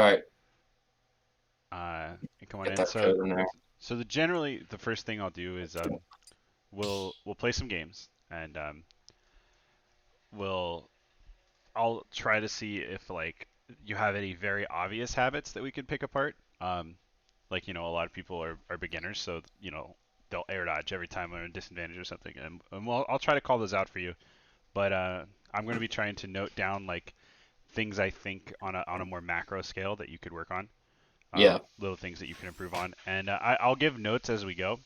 All right, And come on get in. that So code in there. generally the first thing I'll do is we'll play some games and we'll I'll try to see if like you have any very obvious habits that we can pick apart. Like a lot of people are beginners, so they'll air dodge every time they're in disadvantage or something, and I'll try to call those out for you. But I'm going to be trying to note down like things I think on a more macro scale that you could work on, Yeah, little things that you can improve on, and I'll give notes as we go.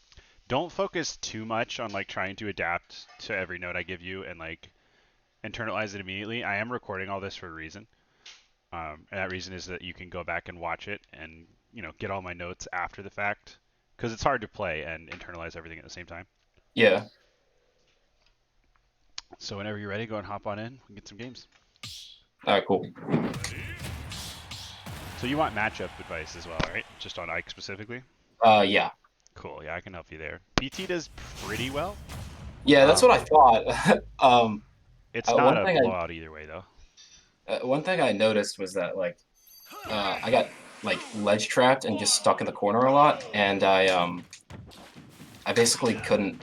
Don't focus too much on like trying to adapt to every note I give you and like internalize it immediately. I am recording all this for a reason. And that reason is that you can go back and watch it and get all my notes after the fact because it's hard to play and internalize everything at the same time. yeah. So whenever you're ready, go and hop on in. We can get some games. All right, cool. So you want matchup advice as well, right? Just on Ike specifically. Yeah, Cool. Yeah, I can help you there. PT does pretty well. yeah. That's what Um, I thought. it's not One a thing blowout either way though. one thing I noticed was that like I got like ledge trapped and just stuck in the corner a lot, and I basically couldn't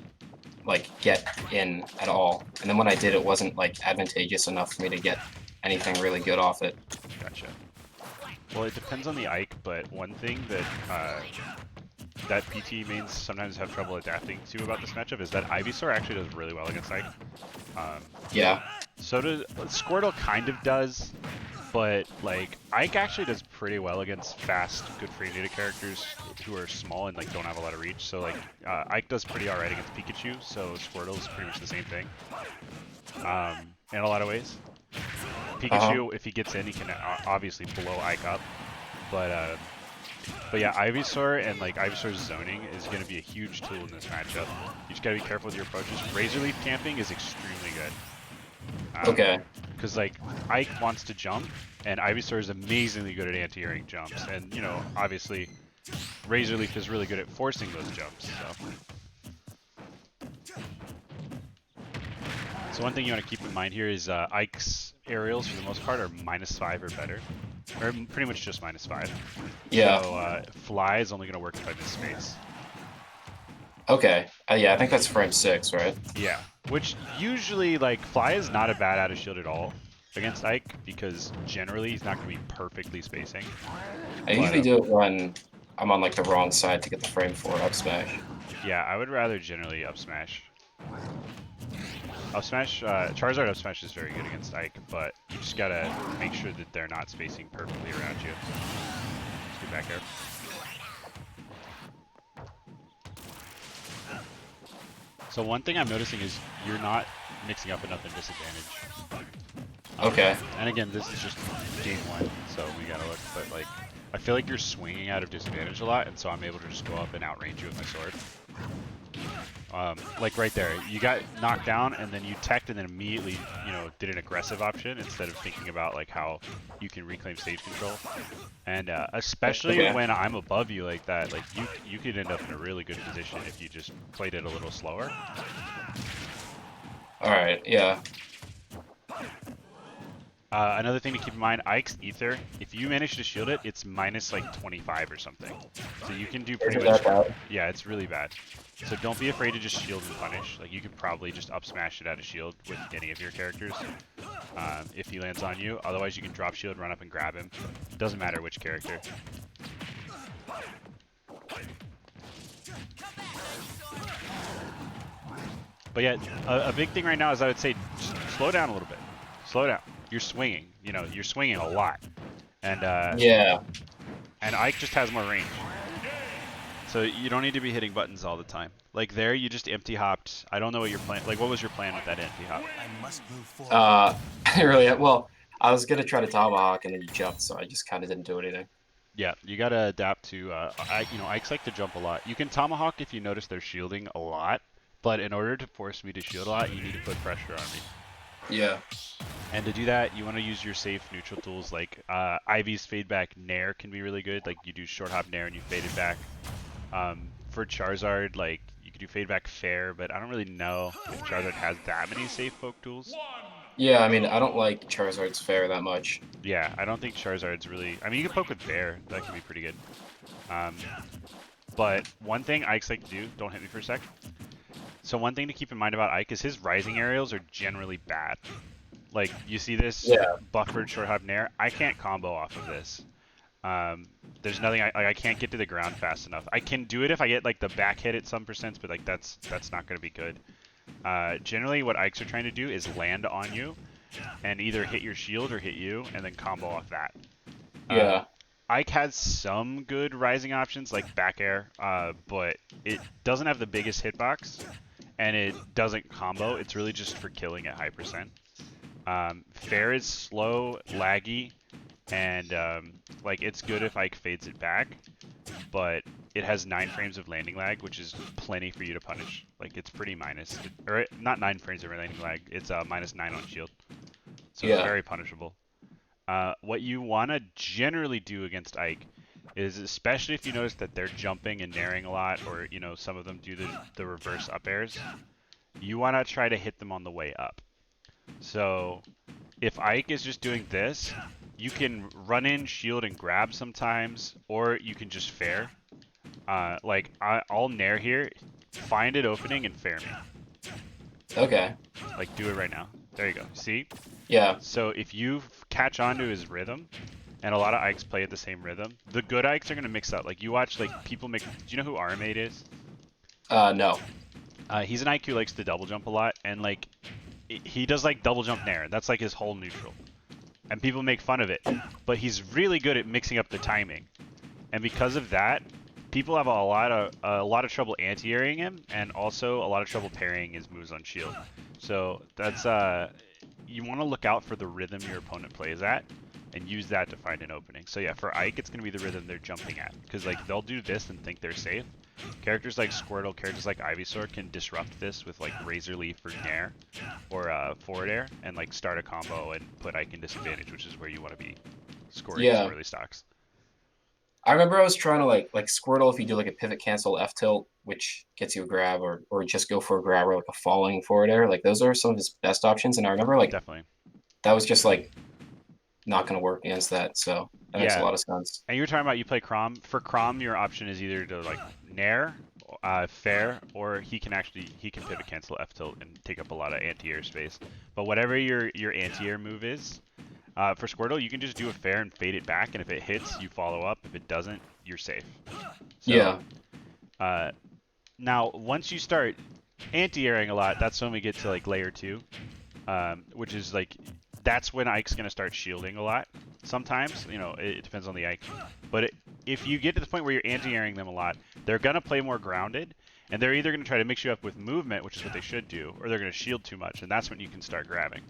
like get in at all. And then when I did, it wasn't like advantageous enough for me to get anything really good off it. Gotcha. Well, it depends on the Ike, but one thing that that PT mains sometimes have trouble adapting to about this matchup is that Ivysaur actually does really well against Ike. Um, Yeah. so does Squirtle kind of does, but like Ike actually does pretty well against fast, good free data characters who are small and like don't have a lot of reach. So like Ike does pretty alright against Pikachu, so Squirtle's pretty much the same thing in a lot of ways. Uh-huh. Pikachu, if he gets in, he can obviously blow Ike up, but yeah, Ivysaur and like Ivysaur's zoning is going to be a huge tool in this matchup. You just got to be careful with your approaches. Razor Leaf camping is extremely good. Okay. Because like Ike wants to jump, and Ivysaur is amazingly good at anti-airing jumps, and obviously Razor Leaf is really good at forcing those jumps. So one thing you want to keep in mind here is Ike's aerials for the most part are -5 or better, or pretty much just -5. Yeah. So Fly is only going to work if I miss space. Okay. Yeah, I think that's frame 6, right? Yeah, which usually like Fly is not a bad out of shield at all against Ike because generally he's not going to be perfectly spacing. I But usually do it when I'm on like the wrong side to get the frame 4 up smash. yeah, I would rather generally up smash. Up smash, Charizard up smash is very good against Ike, but you just gotta make sure that they're not spacing perfectly around you. Just get back here. So one thing I'm noticing is you're not mixing up enough in disadvantage. Okay. And again, this is just game one, so we gotta look. But like, I feel like you're swinging out of disadvantage a lot, and so I'm able to just go up and outrange you with my sword. Like right there, you got knocked down, and then you teched, and then immediately, did an aggressive option instead of thinking about like how you can reclaim stage control. And especially Okay. when I'm above you like that, like you could end up in a really good position if you just played it a little slower. All right. Yeah. Another thing to keep in mind, Ike's Ether, if you manage to shield it, it's minus like 25 or something. So you can do Is pretty it much, that bad? yeah, it's really bad. So don't be afraid to just shield and punish. Like you could probably just up smash it out of shield with any of your characters if he lands on you. Otherwise you can drop shield, run up and grab him. Doesn't matter which character. But yeah, a big thing right now is I would say just slow down a little bit. Slow down. You're swinging. You're swinging a lot. And Yeah. and Ike just has more range. So you don't need to be hitting buttons all the time. Like there, you just empty hopped. I don't know what your plan. Like what was your plan with that empty hop? I really well, I was gonna try to tomahawk and then you jumped, so I just kind of didn't do anything. Yeah, you gotta adapt to. Ikes like to jump a lot. You can tomahawk if you notice they're shielding a lot, but in order to force me to shield a lot, you need to put pressure on me. Yeah. And to do that, you want to use your safe neutral tools like Ivy's fade back nair can be really good. Like you do short hop nair and you fade it back. For Charizard, like you could do fade back fair, but I don't really know if Charizard has that many safe poke tools. Yeah, I mean, I don't like Charizard's Fair that much. Yeah, I don't think Charizard's really. I mean, you can poke with Bear. That can be pretty good. Um, but one thing Ike's like to do. Don't hit me for a sec. So one thing to keep in mind about Ike is his rising aerials are generally bad. Like you see this Yeah, buffered short hop nair. I can't combo off of this. Um, there's nothing I can't get to the ground fast enough. I can do it if I get like the back hit at some percents, but like that's not going to be good. Generally, what Ikes are trying to do is land on you and either hit your shield or hit you, and then combo off that. yeah, Ike has some good rising options like back air, but it doesn't have the biggest hitbox, and it doesn't combo. It's really just for killing at high percent. Fair is slow, laggy, and like it's good if Ike fades it back, but it has 9 frames of landing lag, which is plenty for you to punish. Like it's pretty minus, or not 9 frames of landing lag. It's -9 on shield, so it's yeah. very punishable. What you want to generally do against Ike is, especially if you notice that they're jumping and naring a lot, or you know some of them do the reverse up airs, you want to try to hit them on the way up. So if Ike is just doing this, you can run in, shield, and grab sometimes, or you can just fair. Like I'll nair here, find an opening and fair me. Okay. Like do it right now. There you go. See? Yeah. So if you catch on to his rhythm, and a lot of Ikes play at the same rhythm, the good Ikes are gonna mix up. Like you watch like people make. Do you know who Armade is? No. He's an Ike who likes to double jump a lot, and like he does like double jump nair. That's like his whole neutral, and people make fun of it. But he's really good at mixing up the timing, and because of that, people have a lot of trouble anti-airing him, and also a lot of trouble parrying his moves on shield. So that's you want to look out for the rhythm your opponent plays at, and use that to find an opening. So yeah, for Ike, it's gonna be the rhythm they're jumping at, because like they'll do this and think they're safe. Characters like Squirtle, characters like Ivysaur can disrupt this with like Razor Leaf or Nair, or forward air, and like start a combo and put Ike in disadvantage, which is where you want to be scoring these Yeah. early stocks. I remember I was trying to like Squirtle if you do like a pivot cancel F tilt, which gets you a grab, or just go for a grab or like a falling forward air. Like those are some of his best options. And I remember like Definitely. that was just like not gonna work against that. So that makes a Yeah, lot of sense. and you were talking about you play Crom. For Crom, your option is either to like Nair, Fair, or he can pivot cancel F tilt and take up a lot of anti-air space. But whatever your anti-air move is, for Squirtle, you can just do a Fair and fade it back, and if it hits, you follow up. If it doesn't, you're safe. So Yeah. now once you start anti-airing a lot, that's when we get to like layer 2, which is like that's when Ike's gonna start shielding a lot. Sometimes, you know, it depends on the Ike. But if you get to the point where you're anti-airing them a lot, they're gonna play more grounded, and they're either gonna try to mix you up with movement, which is what they should do, or they're gonna shield too much, and that's when you can start grabbing.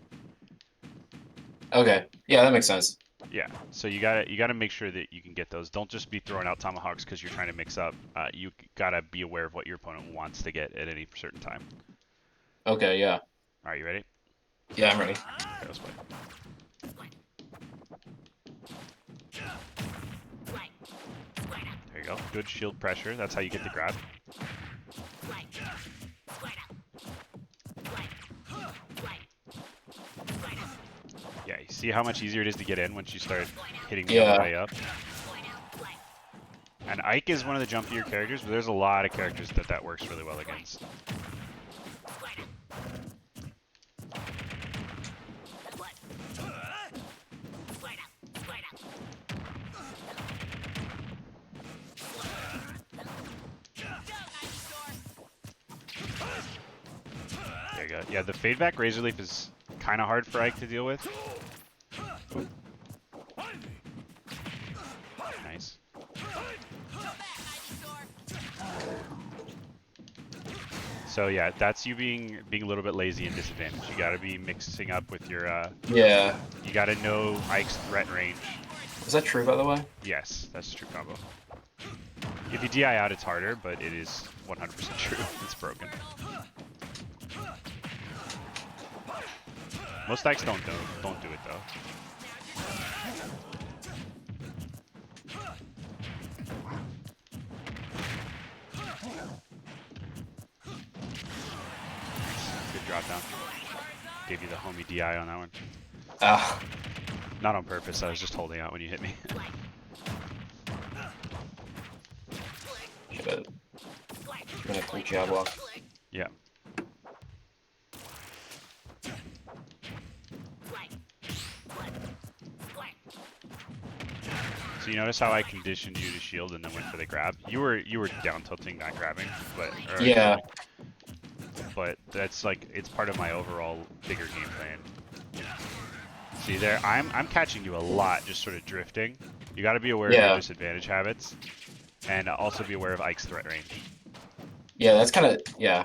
Okay. Yeah, that makes sense. Yeah, so you gotta make sure that you can get those. Don't just be throwing out tomahawks because you're trying to mix up. You gotta be aware of what your opponent wants to get at any certain time. Okay. Yeah. All right, you ready? Yeah, I'm ready. Okay, let's play. There you go. Good shield pressure. That's how you get the grab. Yeah, you see how much easier it is to get in once you start hitting the other way up? And Ike is one of the jumpier characters, but there's a lot of characters that works really well against. There you go. Yeah, the fade back Razor Leaf is kind of hard for Ike to deal with. Ooh. Nice. So yeah, that's you being a little bit lazy and disadvantaged. You got to be mixing up with your. Yeah. You got to know Ike's threat range. Is that true, by the way? Yes, that's a true combo. If you DI out, it's harder, but it is 100% true. It's broken. Most Ikes don't do it though. Good drop down. gave you the homie DI on that one. Ah, Not on purpose, I was just holding out when you hit me. should have been a quick jab block. Yeah. So you notice how I conditioned you to shield and then went for the grab? You were down tilting, not grabbing, but Yeah. but that's like it's part of my overall bigger game plan. See there, I'm catching you a lot, just sort of drifting. You got to be aware of your disadvantage habits, and also be aware of Ike's threat range. Yeah, that's kind of yeah.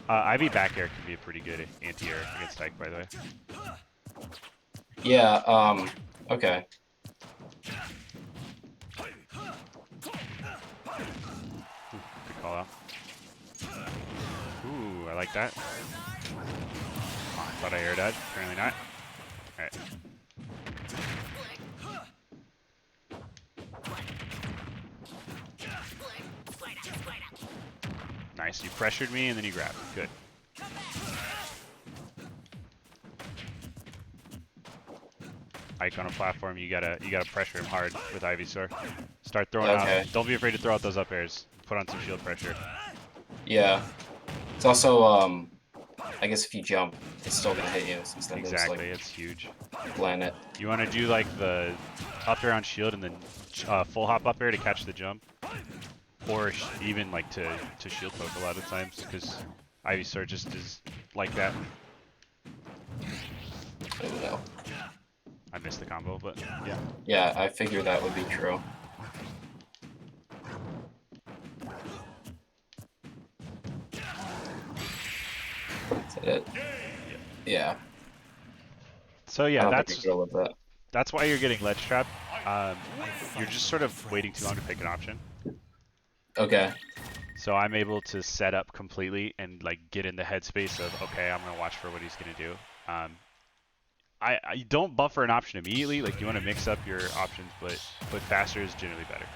Ivy back air can be a pretty good anti-air against Ike, by the way. Yeah. Okay. Good call out. Ooh, I like that. Oh, I thought I air dodged. Apparently not. Alright. Nice. You pressured me and then you grabbed. Good. Ike on a platform, you gotta pressure him hard with Ivysaur. Start throwing out. Don't be afraid to throw out those up airs. Put on some shield pressure. Yeah. It's also I guess if you jump, it's still gonna hit you since then Exactly, there's, like, it's huge. planet. You want to do like the up air on shield and then full hop up air to catch the jump, or even like to shield poke a lot of times because Ivysaur just is like that. Oh no. I missed the combo, but yeah. Yeah, I figured that would be true. Is that it? Yeah. So yeah, that's why you're getting ledge trap. You're just sort of waiting too long to pick an option. Okay. So I'm able to set up completely and like get in the headspace of okay, I'm gonna watch for what he's gonna do. I don't buffer an option immediately. Like you want to mix up your options, but faster is generally better.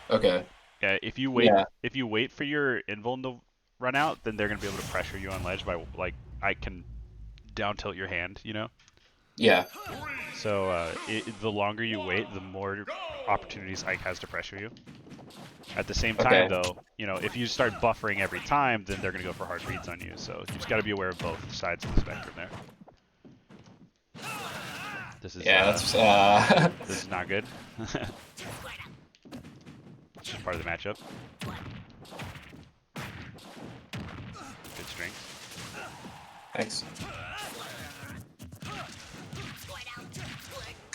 Okay. Yeah, if you wait for your invuln to run out, then they're gonna be able to pressure you on ledge by like I can down tilt your hand, you know. Yeah. So the longer you wait, the more opportunities Ike has to pressure you. At the same time, though, you know, if you start buffering every time, then they're gonna go for hard reads on you. So you just got to be aware of both sides of the spectrum there. This is this is not good. It's just part of the matchup. Good strength. Thanks.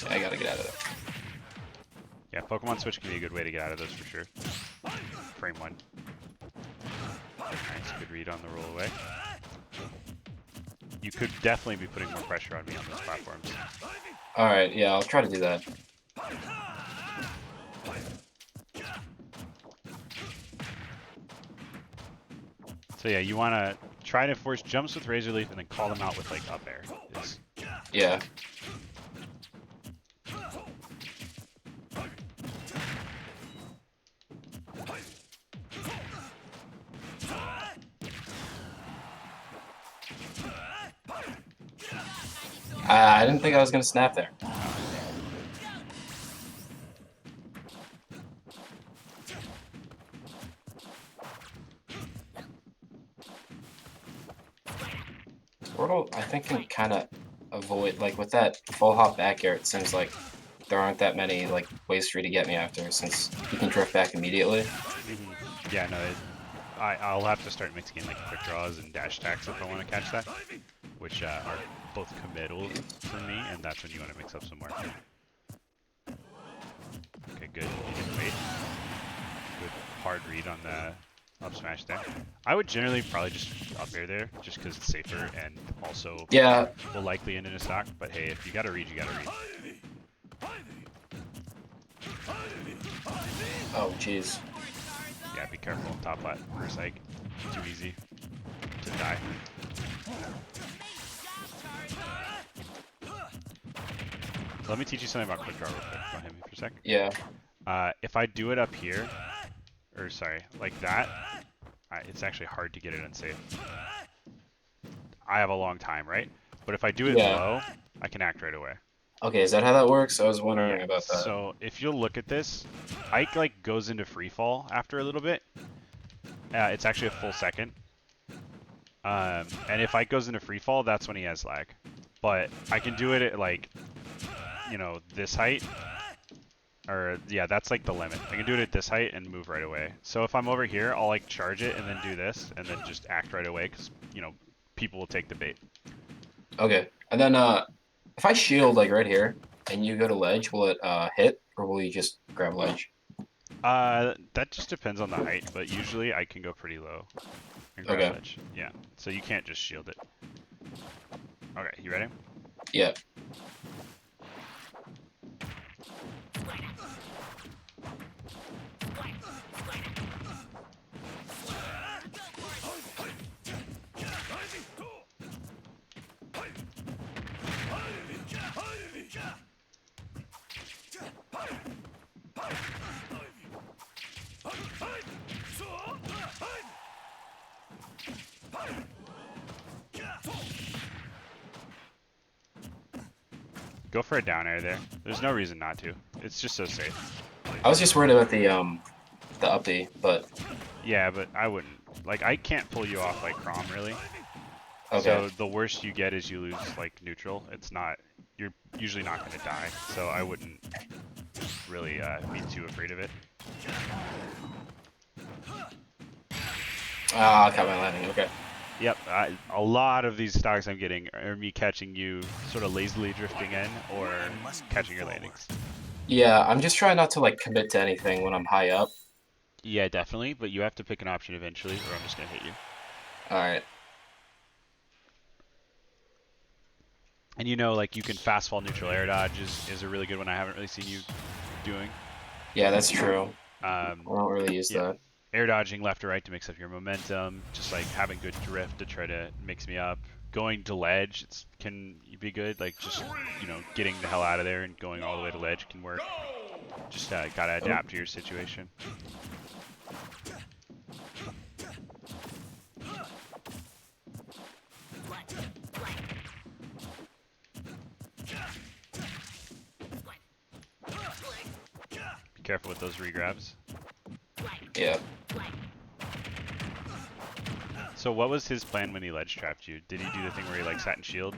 Yeah, I gotta get out of there. Yeah, Pokemon Switch can be a good way to get out of those for sure. Frame 1. Nice, good read on the roll away. You could definitely be putting more pressure on me on those platforms. Alright, yeah, I'll try to do that. So yeah, you want to try to force jumps with Razor Leaf and then call them out with like up air. Yeah. I didn't think I was gonna snap there. Squirtle, I think, can kind of avoid, like, with that full hop back air, it seems like there aren't that many, like, ways for you to get me after, since you can drift back immediately. Mm-hmm. Yeah, no, I'll have to start mixing in, like, quick draws and dash attacks if I want to catch that, which are both committal for me, and that's when you want to mix up some more. Okay, good. You didn't wait. Good hard read on the up smash there. I would generally probably just up air there, just because it's safer and also will likely end in a stock. But hey, if you gotta read, you gotta read. Oh, jeez. Yeah, be careful. Top flat versus Ike. Too easy to die. So let me teach you something about quick draw real quick. Go ahead me for a sec. Yeah. If I do it up here, or sorry, like that, it's actually hard to get it unsafe. I have a long time, right? But if I do it Yeah. low, I can act right away. Okay, is that how that works? I was Yeah. wondering about that. So if you'll look at this, Ike like goes into free fall after a little bit. It's actually a full second. And if Ike goes into free fall, that's when he has lag. But I can do it at like, this height. Or yeah, that's like the limit. I can do it at this height and move right away. So if I'm over here, I'll like charge it and then do this and then just act right away because people will take the bait. Okay, and then if I shield like right here and you go to ledge, will it hit or will you just grab ledge? That just depends on the height, but usually I can go pretty low and grab Okay. ledge. Yeah, so you can't just shield it. Okay, you ready? Yeah. Go for a down air there. There's no reason not to. It's just so safe. I was just worried about the up B, but Yeah, but I wouldn't. Like, I can't pull you off like Crom, really. okay. So the worst you get is you lose like neutral. It's not. You're usually not going to die. So I wouldn't really be too afraid of it. Ah, I caught my landing. Okay. Yep, a lot of these stocks I'm getting are me catching you sort of lazily drifting in or catching your landings. Yeah, I'm just trying not to like commit to anything when I'm high up. Yeah, definitely, but you have to pick an option eventually or I'm just going to hit you. All right. And like you can fast fall neutral air dodge is a really good one I haven't really seen you doing. Yeah, that's true. I Um, don't really use yeah. that. Air dodging left or right to mix up your momentum, just like having good drift to try to mix me up. Going to ledge can be good, like just getting the hell out of there and going all the way to ledge can work. Just gotta adapt to your situation. Be careful with those regrabs. Yeah. So what was his plan when he ledge trapped you? Did he do the thing where he like sat in shield?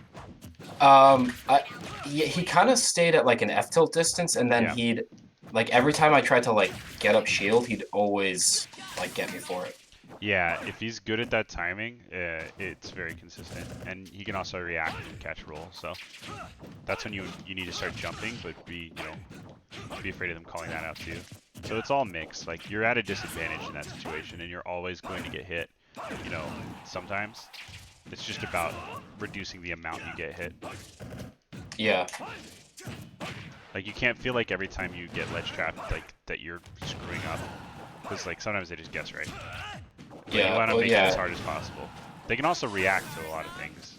Yeah, he kind of stayed at like an F tilt distance, and then Yeah. he'd like every time I tried to like get up shield, he'd always like get me for it. Yeah, if he's good at that timing, it's very consistent, and he can also react and catch roll. So that's when you need to start jumping, but be afraid of them calling that out too. So it's all mixed. Like you're at a disadvantage in that situation, and you're always going to get hit. Sometimes it's just about reducing the amount you get hit. Yeah. Like you can't feel like every time you get ledge trapped, like that you're screwing up, because like sometimes they just guess right. But Yeah. you want to Well, make yeah. it as hard as possible. They can also react to a lot of things,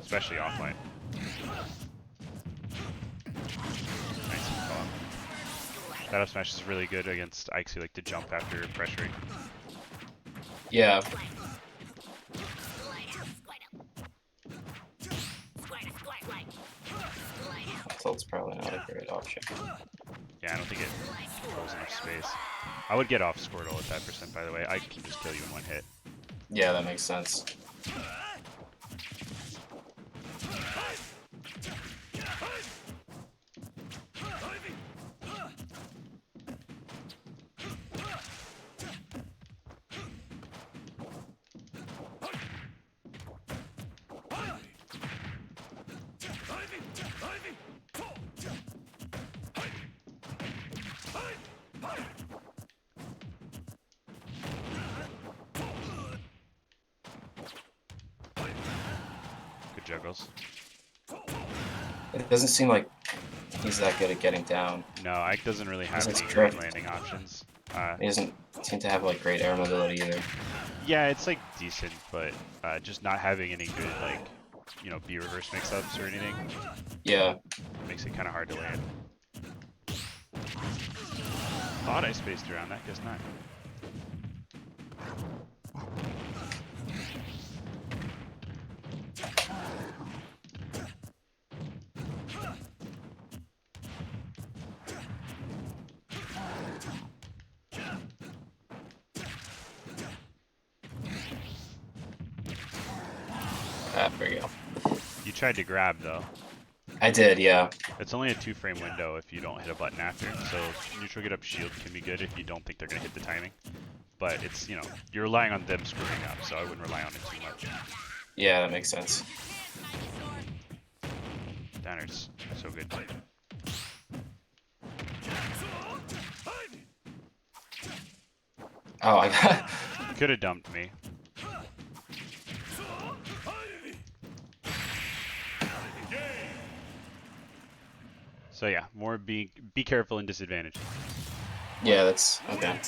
especially offline. Nice call. That up smash is really good against Ikes who like to jump after pressuring. Yeah. Tilt's probably not a great option. Yeah, I don't think it holds enough space. I would get off Squirtle at that percent, by the way. I can just kill you in one hit. Yeah, that makes sense. Good juggles. It doesn't seem like he's that good at getting down. No, Ike doesn't really have Doesn't any drift. great landing options. He doesn't seem to have like great air mobility either. Yeah, it's like decent, but just not having any good like, B reverse mix-ups or anything Yeah. makes it kind of hard to land. Thought I spaced around that, guess not. go. You tried to grab though. I did, yeah. It's only a 2-frame window if you don't hit a button after. So neutral get up shield can be good if you don't think they're gonna hit the timing. But it's, you know, you're relying on them screwing up, so I wouldn't rely on it too much. Yeah, that makes sense. Downer's so good. Oh, I got. Could have dumped me. So yeah, more be careful and disadvantage. Yeah, that's okay.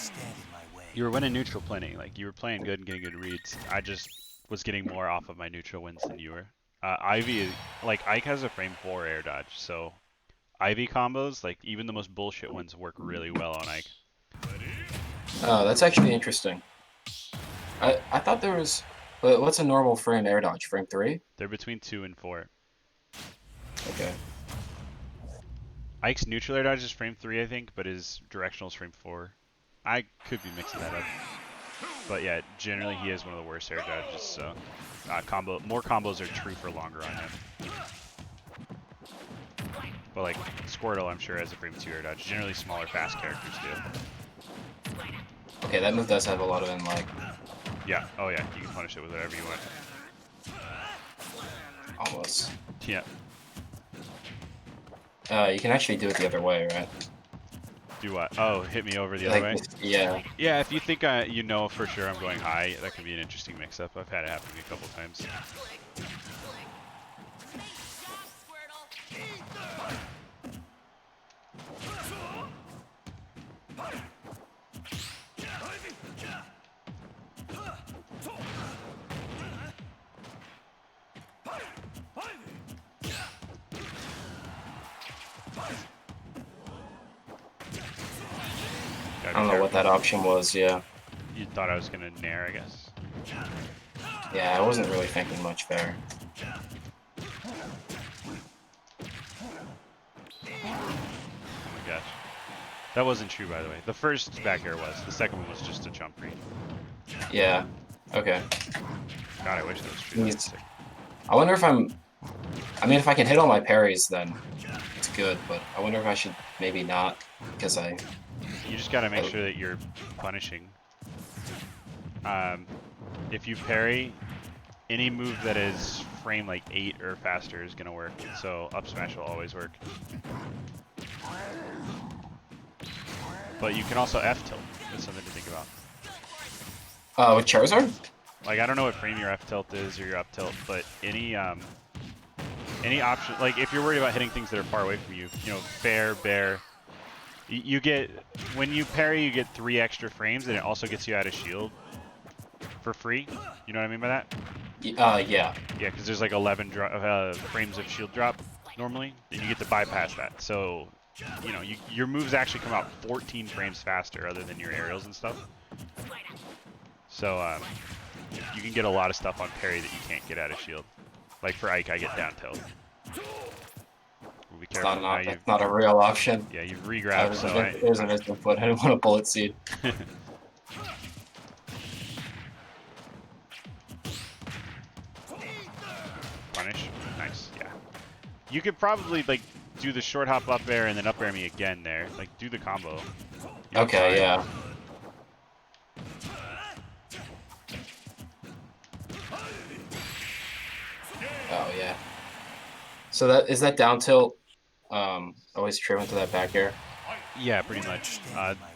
You were winning neutral plenty. Like you were playing good and getting good reads. I just was getting more off of my neutral wins than you were. Ivy, like Ike has a frame 4 air dodge, so Ivy combos, like even the most bullshit ones, work really well on Ike. Oh, that's actually interesting. I thought there was. What's a normal frame air dodge? Frame 3? They're between 2 and 4. Okay. Ike's neutral air dodge is frame 3, I think, but his directional is frame 4. I could be mixing that up. But yeah, generally he has one of the worst air dodges, so more combos are true for longer on him. But like Squirtle, I'm sure has a frame 2 air dodge. Generally smaller fast characters do. Okay, that move does have a lot of inline. Yeah, oh yeah, you can punish it with whatever you want. Almost. Yeah. You can actually do it the other way, right? Do what? Oh, hit me over the Like, other way? yeah. Yeah, if you think you know for sure I'm going high, that could be an interesting mix-up. I've had it happen to me a couple times. I don't know what that option was, yeah. You thought I was gonna nair, I guess. Yeah, I wasn't really thinking much there. Oh my gosh. That wasn't true, by the way. The first back air was. The second one was just a jump read. Yeah. Okay. God, I wish that was true. That was sick. I wonder if I'm... I mean, if I can hit all my parries, then it's good, but I wonder if I should maybe not, because I... You just gotta make sure that you're punishing. If you parry, any move that is frame like 8 or faster is gonna work. So up smash will always work. But you can also F tilt. That's something to think about. With Charizard? Like I don't know what frame your F tilt is or your up tilt, but any option, like if you're worried about hitting things that are far away from you, you know, fair, bear. You get, when you parry, you get 3 extra frames, and it also gets you out of shield for free. You know what I mean by that? Yeah. Yeah, because there's like 11 frames of shield drop normally, and you get to bypass that. So, you know, your moves actually come out 14 frames faster other than your aerials and stuff. So, you can get a lot of stuff on parry that you can't get out of shield. Like for Ike, I get down tilt. Be careful. That's not a real option. Yeah, you've re-grabbed, so there's an instant foot. I didn't want a bullet seed. Punish. Nice, yeah. You could probably, like, do the short hop up air and then up air me again there. Like, do the combo. Okay, yeah. Oh, yeah. So is that down tilt always true into that back air? Yeah, pretty much.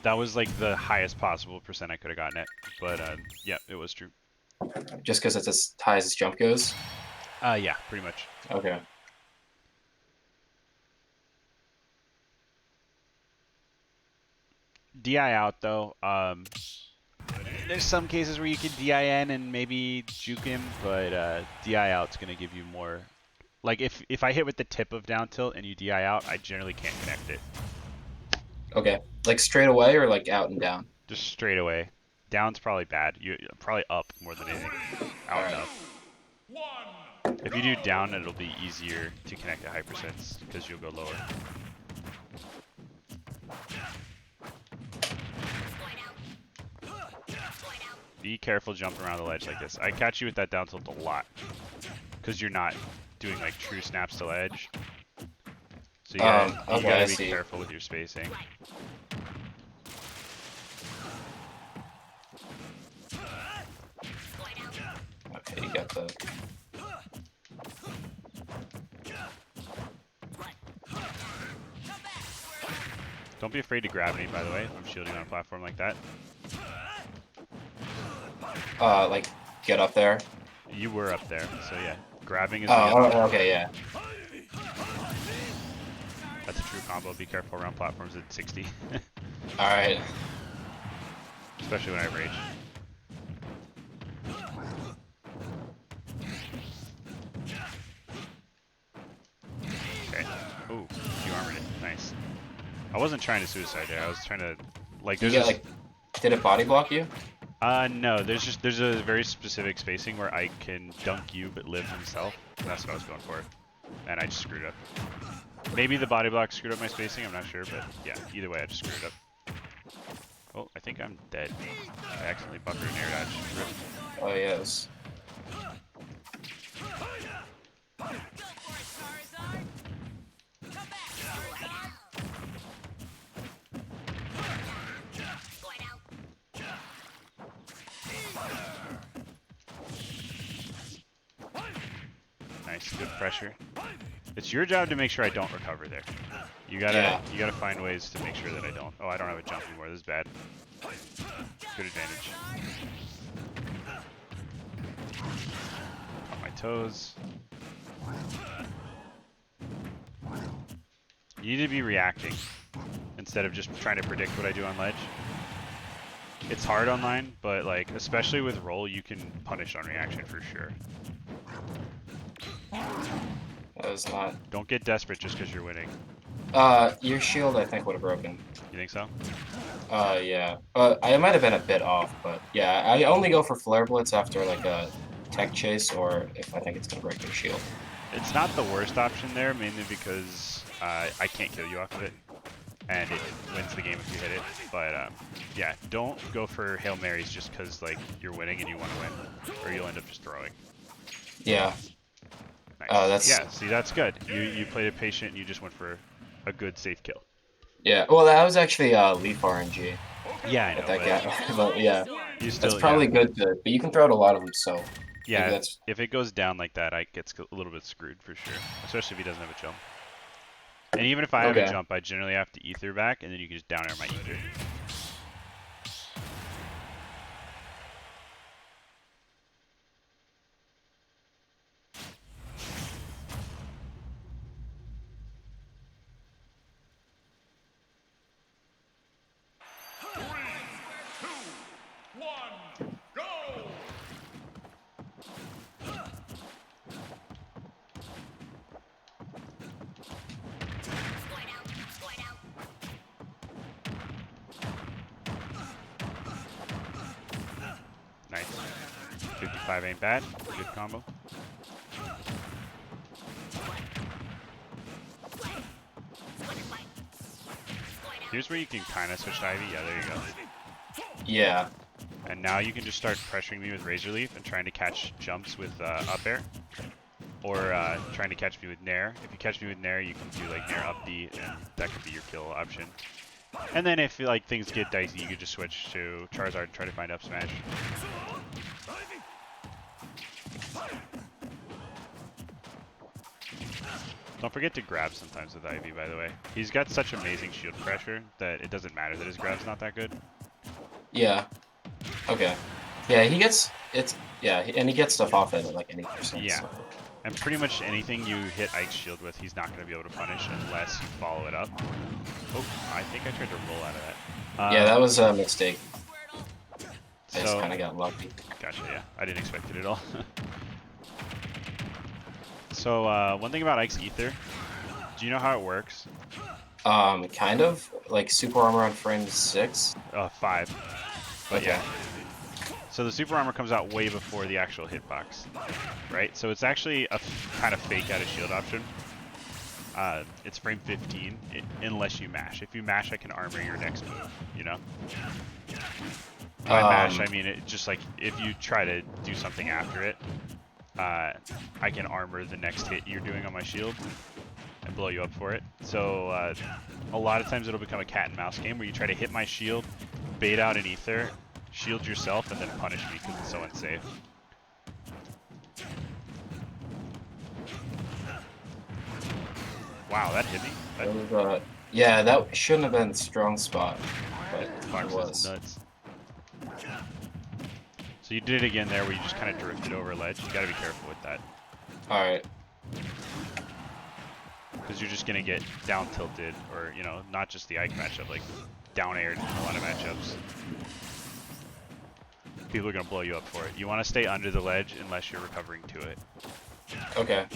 That was like the highest possible percent I could have gotten it, but yeah, it was true. Just because it's as high as his jump goes? Yeah, pretty much. Okay. DI out though. There's some cases where you can DIN and maybe juke him, but DI out's gonna give you more. Like if I hit with the tip of down tilt and you DI out, I generally can't connect it. Okay. Like straight away or like out and down? Just straight away. Down's probably bad. You probably up more than anything. Out and up. If you do down, it'll be easier to connect to hypersense because you'll go lower. Be careful jumping around the ledge like this. I catch you with that down tilt a lot because you're not doing like true snaps to ledge. So you Okay, I gotta be see. careful with your spacing. Okay, you got the. Don't be afraid to grab me, by the way, if I'm shielding on a platform like that. Like, get up there. You were up there, so yeah. Grabbing is Okay, yeah. That's a true combo. Be careful around platforms at 60. Alright. Especially when I rage. Okay. Ooh, you armored it. Nice. I wasn't trying to suicide there. I was trying to, like, You there's get, this... like, did it body block you? No, there's a very specific spacing where I can dunk you but live himself. And that's what I was going for. And I just screwed up. Maybe the body block screwed up my spacing, I'm not sure, but yeah, either way I just screwed up. Oh, I think I'm dead. I accidentally bucketed an air dodge. Rip. Oh, yes. Nice, good pressure. It's your job to make sure I don't recover there. You gotta find ways to make sure that I don't. Oh, I don't have a jump anymore. This is bad. Good advantage. On my toes. You need to be reacting instead of just trying to predict what I do on ledge. It's hard online, but like especially with roll, you can punish on reaction for sure. That was not. Don't get desperate just because you're winning. Your shield, I think, would have broken. You think so? Yeah. I might have been a bit off, but yeah, I only go for Flare Blitz after, like, a tech chase or if I think it's gonna break your shield. It's not the worst option there, mainly because I can't kill you off of it, and it wins the game if you hit it. But yeah, don't go for Hail Marys just because like you're winning and you want to win, or you'll end up just throwing. Yeah. Nice. Yeah, see, that's good. You played it patient and you just went for a good safe kill. Yeah, well, that was actually Leaf RNG. Yeah, I know. That guy. But yeah, you still, that's probably good, but you can throw out a lot of them, so yeah, that's... if it goes down like that, I gets a little bit screwed for sure, especially if he doesn't have a jump. And even if I have a jump, I generally have to ether back, and then you can just down air my ether. Nice. 55 ain't bad. Good combo. Here's where you can kind of switch to Ivy. Yeah, there you go. Yeah. And now you can just start pressuring me with Razor Leaf and trying to catch jumps with up air. Or trying to catch me with Nair. If you catch me with Nair, you can do like Nair up D, and that could be your kill option. And then if like things get dicey, you could just switch to Charizard and try to find up smash. Don't forget to grab sometimes with Ivy, by the way. He's got such amazing shield pressure that it doesn't matter that his grab's not that good. Yeah. Okay. Yeah, he gets and he gets stuff off at like any percent. Yeah. So. And pretty much anything you hit Ike's shield with, he's not going to be able to punish unless you follow it up. Oh, I think I tried to roll out of that. Yeah, that was a mistake. I just So, kind of got lucky. gotcha, yeah. I didn't expect it at all. So, one thing about Ike's Ether, do you know how it works? Kind of. Like super armor on frame 6. 5. But Okay. yeah. So the super armor comes out way before the actual hitbox, right? So it's actually a kind of fake out of shield option. It's frame 15, unless you mash. If you mash, I can armor your next move, you know? By mash, I mean it just like, if you try to do something after it, I can armor the next hit you're doing on my shield and blow you up for it. So a lot of times it'll become a cat and mouse game where you try to hit my shield, bait out an ether, shield yourself, and then punish me because it's so unsafe. Wow, that hit me. Yeah, that shouldn't have been a strong spot, but it Fox is was. nuts. So you did it again there where you just kind of drifted over a ledge. You gotta be careful with that. Alright. Because you're just gonna get down tilted, or, you know, not just the Ike matchup, like down aired in a lot of matchups. People are gonna blow you up for it. You wanna stay under the ledge unless you're recovering to it. Okay.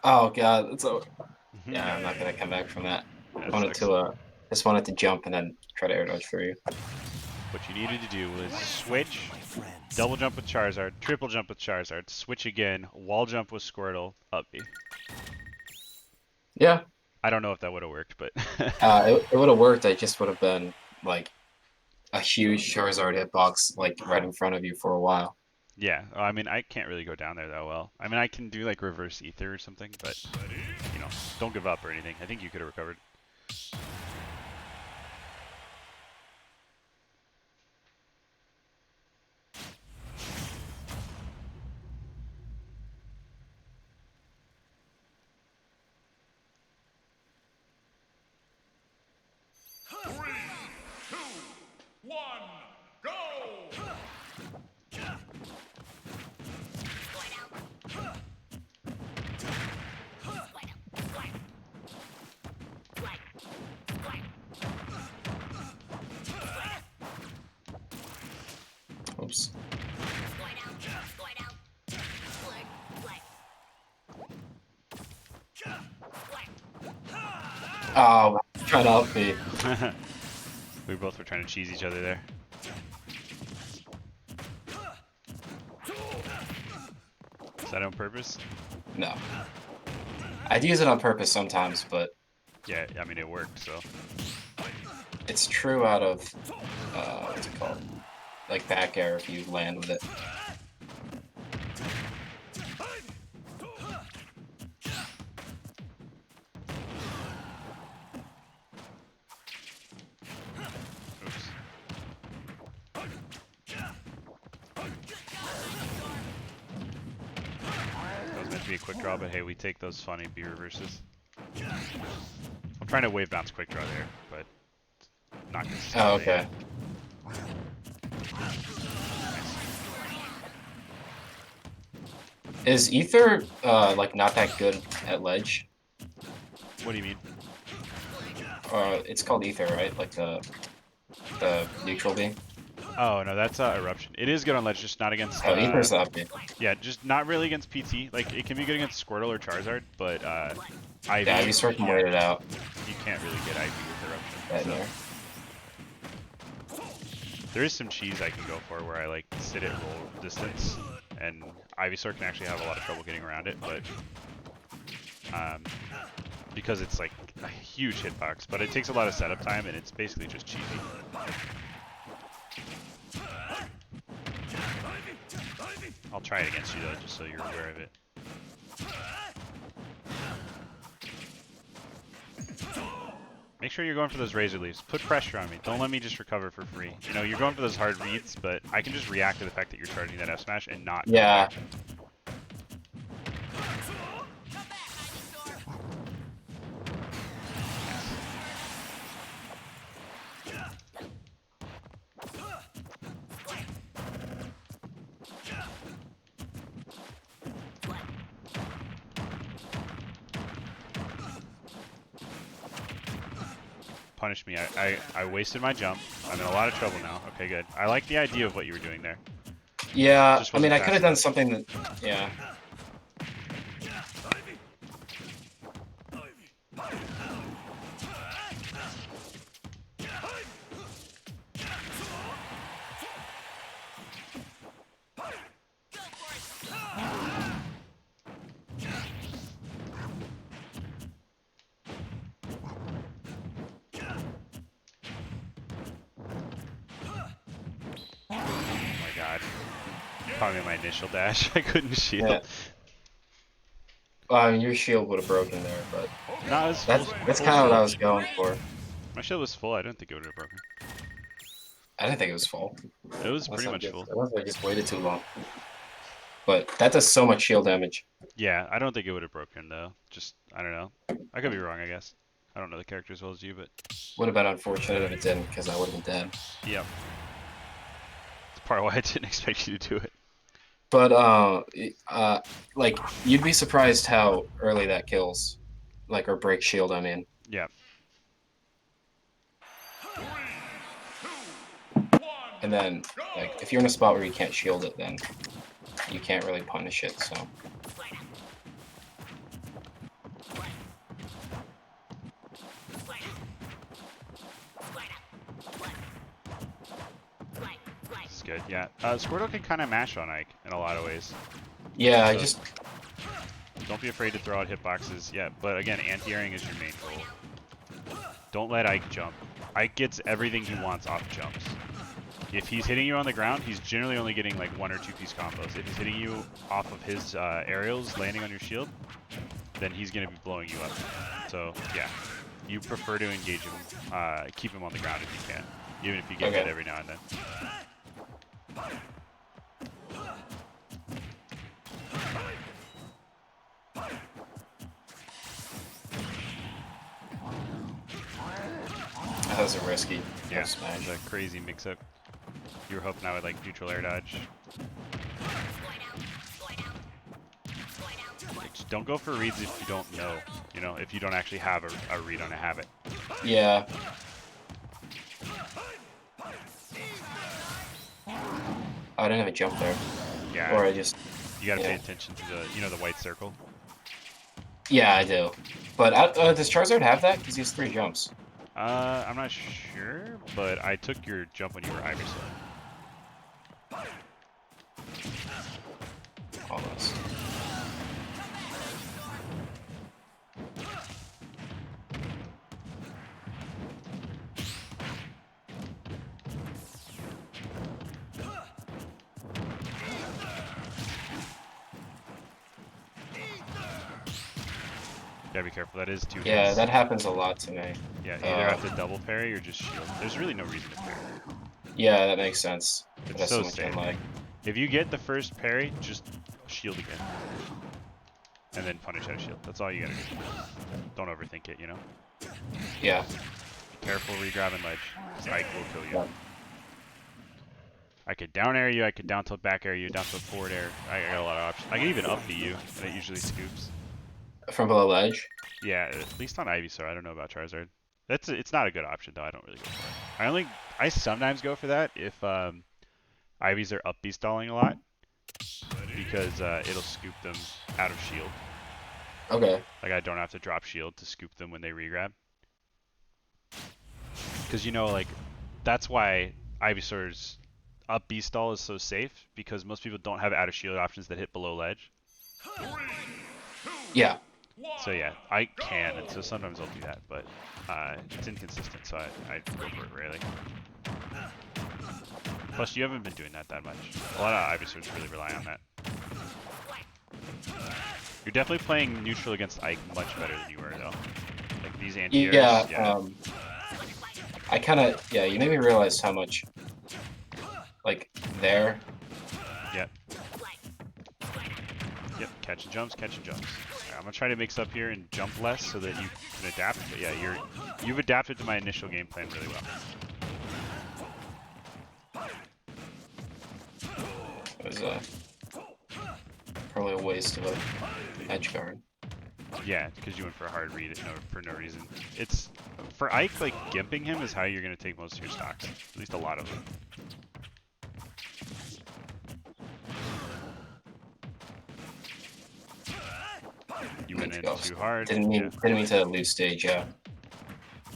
Oh god, it's over. Yeah, I'm not gonna come back from that. Just wanted to jump and then try to air dodge for you. What you needed to do was switch, double jump with Charizard, triple jump with Charizard, switch again, wall jump with Squirtle, up B. Yeah. I don't know if that would have worked, but it would have worked. I just would have been like a huge Charizard hitbox like right in front of you for a while. yeah. I mean, I can't really go down there that well. I mean, I can do like reverse ether or something, but you know, don't give up or anything. I think you could have recovered. Oops. Oh, trying to up me. We both were trying to cheese each other there. Is that on purpose? No. I'd use it on purpose sometimes, but Yeah, I mean, it worked, so. it's true out of, what's it called? Like back air if you land with it. Oops. That was meant to be a quick draw, but hey, we take those funny B reverses. I'm trying to wave bounce quick draw there, but not consistent. Oh, okay. Is Ether, like, not that good at ledge? What do you mean? It's called Ether, right? Like the neutral beam? Oh, no, that's Eruption. It is good on ledge, just not against... Oh, Ether's the up beam. Yeah, just not really against PT. Like, it can be good against Squirtle or Charizard, but Ivy... Yeah, Ivy sort of wait it out. You can't really get Ivy with Eruption. Right So. There is some cheese I can go for where I, like, sit at roll distance, and Ivysaur can actually have a lot of trouble getting around it, but... because it's, like, a huge hitbox, but it takes a lot of setup time, and it's basically just cheesy. I'll try it against you though, just so you're aware of it. Make sure you're going for those razor leaves. Put pressure on me. Don't let me just recover for free. You know, you're going for those hard reads, but I can just react to the fact that you're charging that F smash and not. Yeah. Punish me. I wasted my jump. I'm in a lot of trouble now. Okay, good. I like the idea of what you were doing there. Yeah, I mean, I could have done something that, yeah. god. Probably my initial dash. I couldn't shield. Yeah. Well, I mean, your shield would have broken there, but No, it was full, that's full kind of what shield. I was going for. My shield was full. I don't think it would have broken. I didn't think it was full. It was pretty much full. Unless I just waited too long. But that does so much shield damage. Yeah, I don't think it would have broken though. Just, I don't know. I could be wrong, I guess. I don't know the character as well as you, but Would have been unfortunate if it didn't, because I would have been dead. yeah. That's part of why I didn't expect you to do it. But like you'd be surprised how early that kills, like or break shield. I mean, Yeah. and then like if you're in a spot where you can't shield it, then you can't really punish it. So This is good, yeah. Squirtle can kind of mash on Ike in a lot of ways. yeah, So I just don't be afraid to throw out hitboxes. Yeah, but again, anti-airing is your main goal. Don't let Ike jump. Ike gets everything he wants off jumps. If he's hitting you on the ground, he's generally only getting like 1 or 2 piece combos. If he's hitting you off of his aerials landing on your shield, then he's going to be blowing you up. So yeah, you prefer to engage him, keep him on the ground if you can, even if you get hit every now and then. that was a risky Yeah, smash. it was a crazy mix-up. You were hoping I would like neutral air dodge. Just don't go for reads if you don't know. You know, if you don't actually have a read on a habit. Yeah. I didn't have a jump there. Yeah. Or I just. You gotta pay attention to the, the white circle. Yeah, I do. But does Charizard have that? Because he has 3 jumps. I'm not sure, but I took your jump when you were Ivysaur. Almost. Gotta be careful, that is 2 hits. Yeah, that happens a lot to me. Yeah, either have to double parry or just shield. There's really no reason to parry. Yeah, that makes sense. It's That's so much safe. unlike. If you get the first parry, just shield again. And then punish out shield. That's all you gotta do. Don't overthink it, you know? Yeah. Be careful regrabbing ledge, because Ike will kill you. Yeah. I could down air you, I could down tilt back air you, down tilt forward air. I got a lot of options. I can even up B you, and it usually scoops. From below ledge? Yeah, at least on Ivysaur. I don't know about Charizard. It's not a good option though. I don't really go for it. I sometimes go for that if Ivies are up B stalling a lot, because it'll scoop them out of shield. Okay. Like I don't have to drop shield to scoop them when they regrab. Because like that's why Ivysaur's up B stall is so safe, because most people don't have out of shield options that hit below ledge. Yeah. So yeah, I can, and so sometimes I'll do that, but it's inconsistent, so I go for it rarely. Plus, you haven't been doing that much. A lot of Ivysaurs really rely on that. You're definitely playing neutral against Ike much better than you were, though. Like these anti-airs. Yeah. I kind of you made me realize how much like there. Yep. Yep. Catching jumps. I'm gonna try to mix up here and jump less so that you can adapt. But yeah, you've adapted to my initial game plan really well. It was probably a waste of a edge guard. Yeah, because you went for a hard read for no reason. It's for Ike, like gimping him is how you're gonna take most of your stocks, at least a lot of them. You went in too hard. Didn't mean to lose stage. Yeah.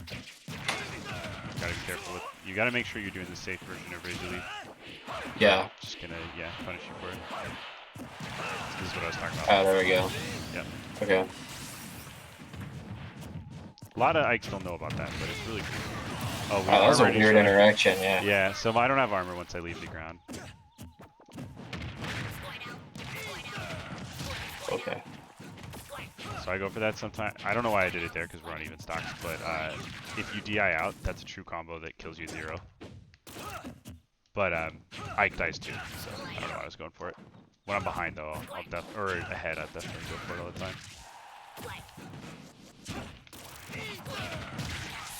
Gotta be careful with. You gotta make sure you're doing the safe version of Razor Leaf. Yeah. Just gonna punish you for it. This is what I was talking about. Ah, there we go. Yep. Okay. A lot of Ikes don't know about that, but it's really cool. Oh, that was a weird interaction. Yeah. Yeah. So I don't have armor once I leave the ground. So I go for that sometimes. I don't know why I did it there because we're on even stocks, but if you DI out, that's a true combo that kills you 0. But Ike dies too, so I don't know why I was going for it. When I'm behind though, or ahead, I'll definitely go for it all the time.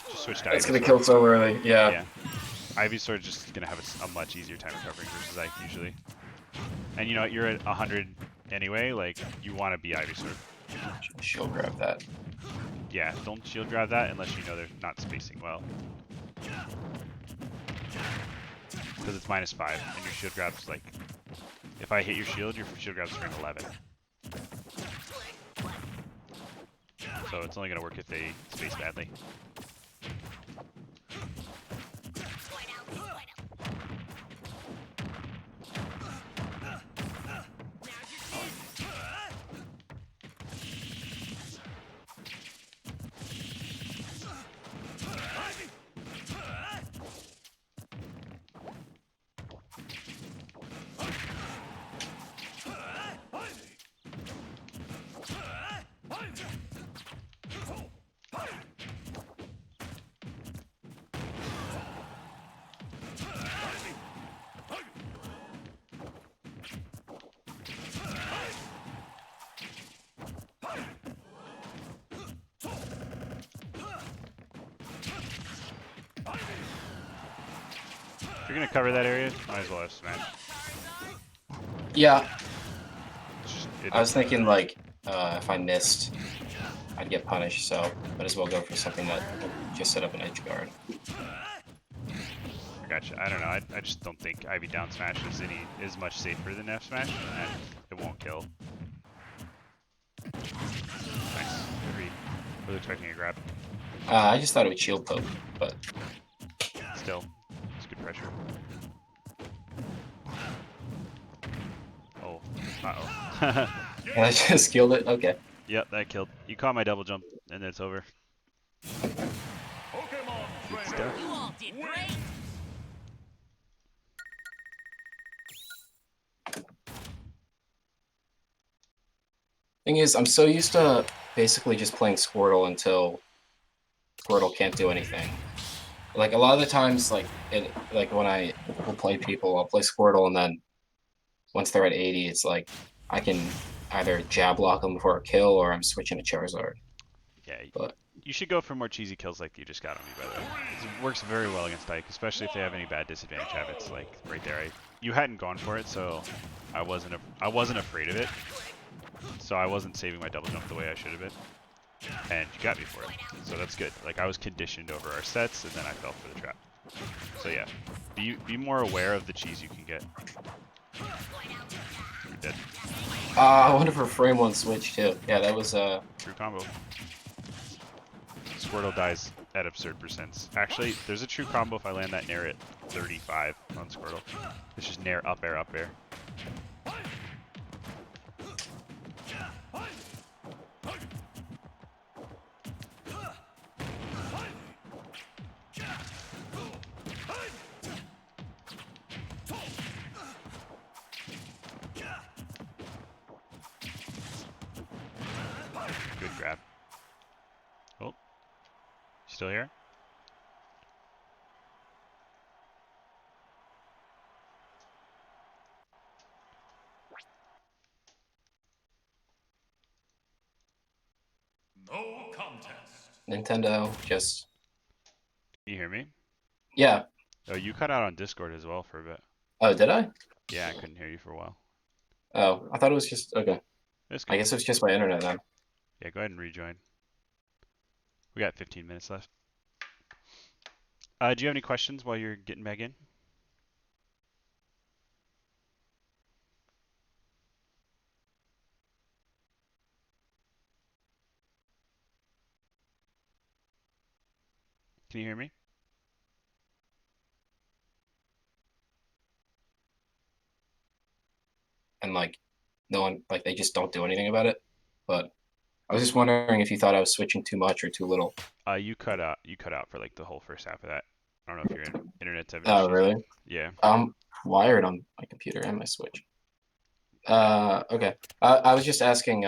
Just switch to It's gonna Ivysaur. kill so early. Yeah. Yeah. Ivysaur just gonna have a much easier time recovering versus Ike usually. And you know what, you're at 100 anyway, like, you want to be Ivysaur. She'll grab that. Yeah, don't shield grab that unless you know they're not spacing well. Because it's -5, and your shield grab's like... If I hit your shield grab's turn 11. So it's only going to work if they space badly. If you're going to cover that area, might as well have Smash. Yeah. It I was thinking like if I missed, I'd get punished, so might as well go for something that will just set up an edge guard. I gotcha. I don't know. I just don't think Ivy down smash is much safer than F smash, and it won't kill. Nice. Good read. Was expecting a grab. I just thought it would shield poke, but Still, it's good pressure. Oh. Uh-oh. and I just killed it. Okay. Yep, that killed. You caught my double jump, and it's over. Good stuff. You all did great. Thing is, I'm so used to basically just playing Squirtle until Squirtle can't do anything. Like a lot of the times, like when I will play people, I'll play Squirtle, and then once they're at 80, it's like I can either jab block them before a kill, or I'm switching to Charizard. Yeah, But you should go for more cheesy kills like you just got on me, by the way. It works very well against Ike, especially if they have any bad disadvantage habits. Like right there, you hadn't gone for it, so I wasn't afraid of it. So I wasn't saving my double jump the way I should have been, and you got me for it. So that's good. Like I was conditioned over our sets, and then I fell for the trap. So yeah, be more aware of the cheese you can get. You're dead. I wonder for frame one switch too. Yeah, that was True combo. Squirtle dies at absurd percents. Actually, there's a true combo if I land that Nair at 35 on Squirtle. It's just Nair, up air, up air. Good grab. Oh, still here? No contest. Nintendo. Just Can you hear me? yeah. Oh, you cut out on Discord as well for a bit. Oh, did I? Yeah, I couldn't hear you for a while. Oh, I thought it was just okay. It's I good. guess it was just my internet then. Yeah, go ahead and rejoin. We got 15 minutes left. Do you have any questions while you're getting back in? Can you hear me? And like no one, like they just don't do anything about it. But I was just wondering if you thought I was switching too much or too little. You cut out. You cut out for like the whole first half of that. I don't know if your internet's having Oh, issues. really? Yeah. I'm wired on my computer and my Switch. Okay. I was just asking,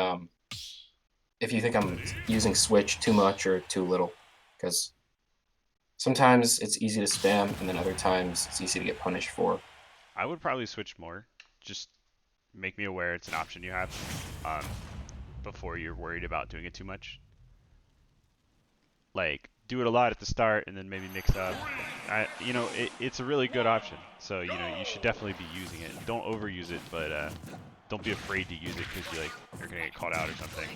if you think I'm using switch too much or too little, because sometimes it's easy to spam, and then other times it's easy to get punished for. I would probably switch more. Just make me aware it's an option you have um, before you're worried about doing it too much. Like, do it a lot at the start and then maybe mix up. It's a really good option. So, you should definitely be using it. Don't overuse it, but don't be afraid to use it because you're going to get called out or something.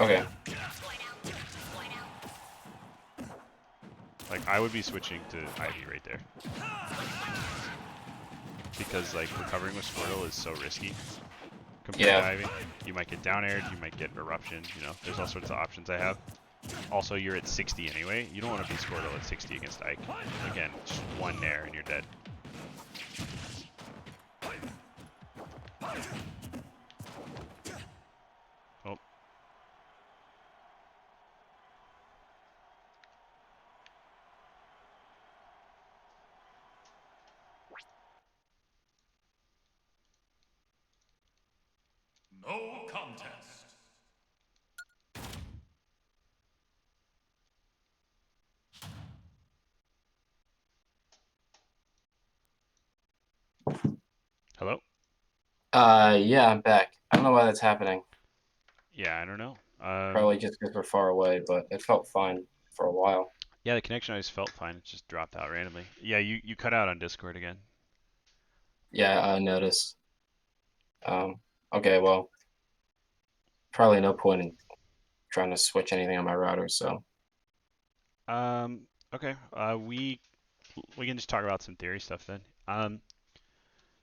Okay. Like, I would be switching to Ivy right there. Because, like, recovering with Squirtle is so risky compared to Ivy. You might get down aired, you might get Eruption, there's all sorts of options I have. Also, you're at 60 anyway. You don't want to be Squirtle at 60 against Ike. Again, just one nair and you're dead. Oh. No contest. Hello? Yeah, I'm back. I don't know why that's happening. Yeah, I don't know. Probably just because we're far away, but it felt fine for a while. Yeah, the connection always felt fine. It just dropped out randomly. Yeah, you cut out on Discord again. Yeah, I noticed. Okay, well, probably no point in trying to switch anything on my router, so. Okay. We can just talk about some theory stuff then.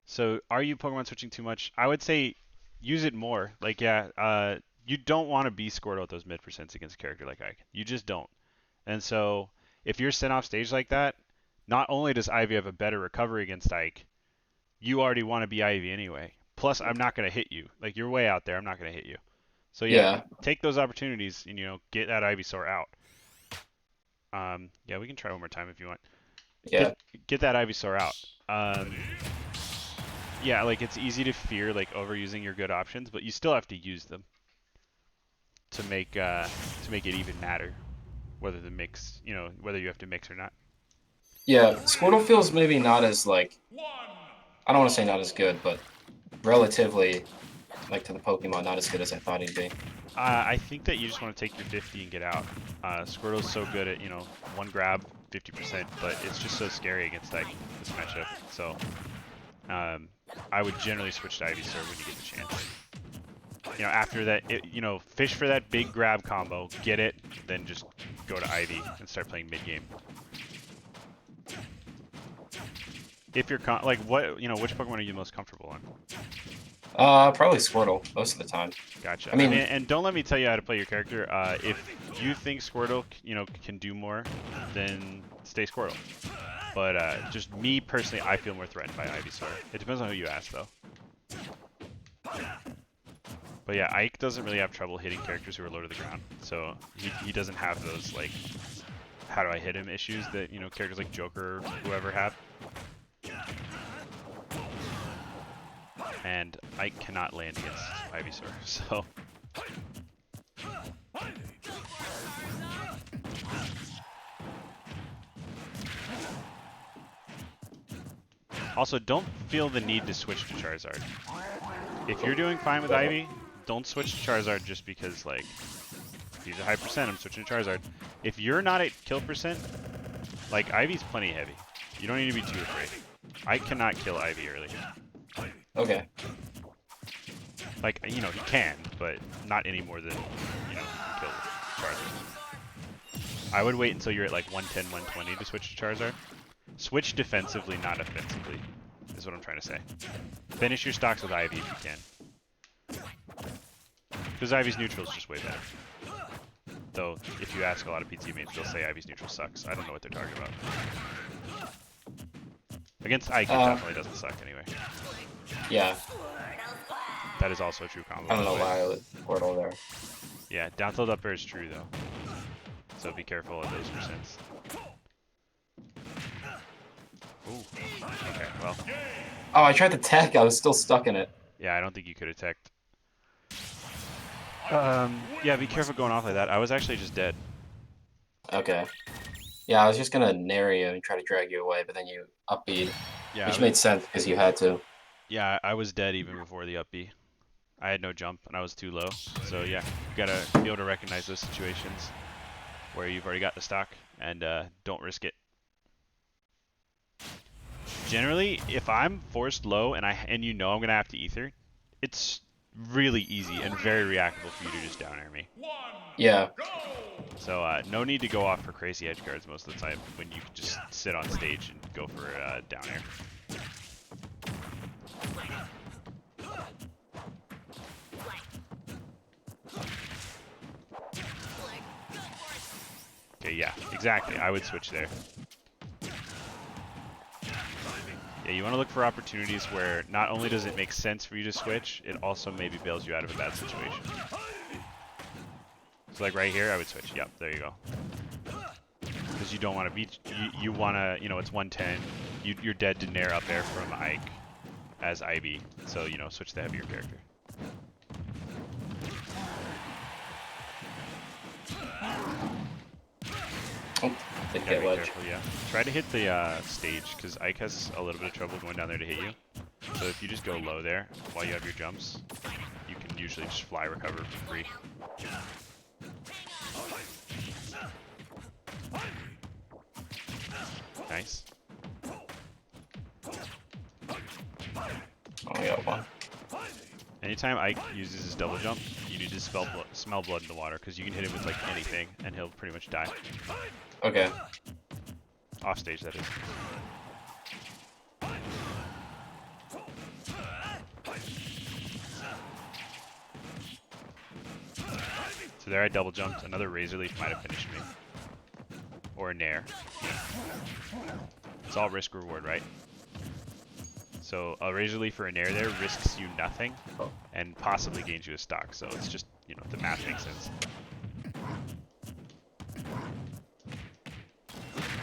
So are you Pokemon switching too much? I would say use it more. Like, yeah, you don't want to be scored out those mid percents against a character like Ike. You just don't. And so if you're sent off stage like that, not only does Ivy have a better recovery against Ike, you already want to be Ivy anyway. Plus, I'm not going to hit you. Like, you're way out there. I'm not going to hit you. So yeah, take those opportunities and get that Ivysaur out. Yeah, we can try one more time if you want. Yeah. Get that Ivysaur out. Yeah, like it's easy to fear like overusing your good options, but you still have to use them to make it even matter whether the mix, whether you have to mix or not. Yeah, Squirtle feels maybe not as like, I don't want to say not as good, but relatively like to the Pokemon, not as good as I thought he'd be. I think that you just want to take your 50 and get out. Squirtle's so good at one grab 50%, but it's just so scary against like this matchup. So I would generally switch to Ivysaur when you get the chance. After that, fish for that big grab combo, get it, then just go to Ivy and start playing mid game. If you're which Pokemon are you most comfortable on? Probably Squirtle most of the time. Gotcha. I mean, and don't let me tell you how to play your character. If you think Squirtle, can do more, then stay Squirtle. But just me personally, I feel more threatened by Ivysaur. It depends on who you ask, though. But yeah, Ike doesn't really have trouble hitting characters who are low to the ground, so he doesn't have those like, how do I hit him issues that characters like Joker or whoever have. And Ike cannot land against Ivysaur, so. Also, don't feel the need to switch to Charizard. If you're doing fine with Ivy, don't switch to Charizard just because, like, if he's a high percent, I'm switching to Charizard. If you're not at kill percent, like, Ivy's plenty heavy. You don't need to be too afraid. I cannot kill Ivy early. Okay. Like, he can, but not any more than, kill Charizard. I would wait until you're at, like, 110, 120 to switch to Charizard. Switch defensively, not offensively, is what I'm trying to say. Finish your stocks with Ivy if you can. Because Ivy's neutral is just way better. Though, if you ask a lot of PT mates, they'll say Ivy's neutral sucks. I don't know what they're talking about. Against Ike, it definitely doesn't suck anyway. Yeah. That is also a true combo. I don't know why I was Squirtle there. Yeah, down tilt up air is true though. So be careful of those percents. Ooh. Okay, well. Oh, I tried to tech. I was still stuck in it. Yeah, I don't think you could have teched. Yeah, be careful going off like that. I was actually just dead. Okay. Yeah, I was just gonna nair you and try to drag you away, but then you up-beat, Yeah, which made sense because you had to. yeah, I was dead even before the up B. I had no jump and I was too low. So yeah, you gotta be able to recognize those situations where you've already got the stock and don't risk it. Generally, if I'm forced low and you know I'm gonna have to ether, it's really easy and very reactable for you to just down air me. Yeah. So no need to go off for crazy edge guards most of the time when you can just sit on stage and go for down air. Okay, yeah, exactly. I would switch there. Yeah, you want to look for opportunities where not only does it make sense for you to switch, it also maybe bails you out of a bad situation. So like right here, I would switch. Yep, there you go. Because you don't want to be, you want to, you know, it's 110. You're dead to nair up air from Ike as IB. So, you know, switch the heavier character. Oh, did Gotta get be ledge. careful, yeah. Try to hit the stage, because Ike has a little bit of trouble going down there to hit you. So if you just go low there while you have your jumps, you can usually just fly recover for free. Nice. Oh, I got one. Anytime Ike uses his double jump, you need to smell blood in the water, because you can hit him with like anything, and he'll pretty much die. Okay. Off stage, that is. So there I double jumped. Another Razor Leaf might have finished me. Or a Nair. It's all risk reward, right? So a Razor Leaf or a Nair there risks you nothing and possibly gains you a stock. So it's just, you know, the math makes sense.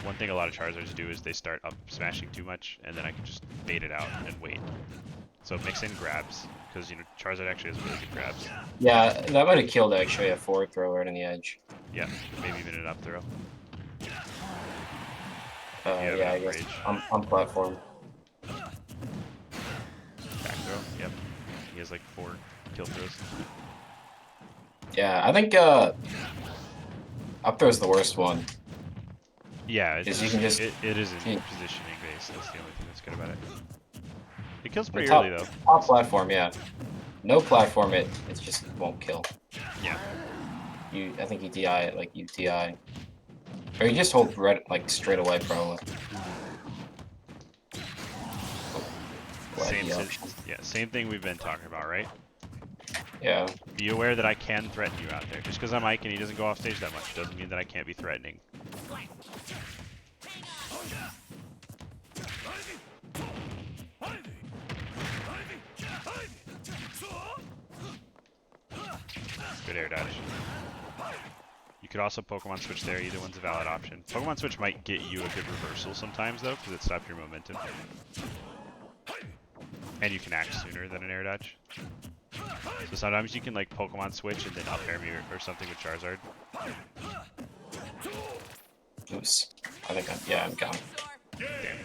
One thing a lot of Charizards do is they start up smashing too much, and then I can just bait it out and wait. So mix in grabs, because, you know, Charizard actually has really good grabs. Yeah, that might have killed actually a forward throw right on the edge. Yeah, maybe even an up throw. Yeah, I guess. On platform. Back throw, yep. He has like 4 kill throws. Yeah, I think up throw's the worst one. Yeah, it's You can just it isn't yeah. positioning based. That's the only thing that's good about it. It kills The pretty top, early though. top platform, yeah. No platform, it just won't kill. Yeah. I think you DI it like you DI, or you just hold red like straight away probably. Same thing we've been talking about, right? Yeah. Be aware that I can threaten you out there. Just because I'm Ike and he doesn't go off stage that much doesn't mean that I can't be threatening. Good air dodge. You could also Pokemon Switch there, either one's a valid option. Pokemon Switch might get you a good reversal sometimes though, because it stops your momentum. And you can act sooner than an air dodge. So sometimes you can like Pokemon Switch and then up air me or something with Charizard. Oops. I'm gone. Damn.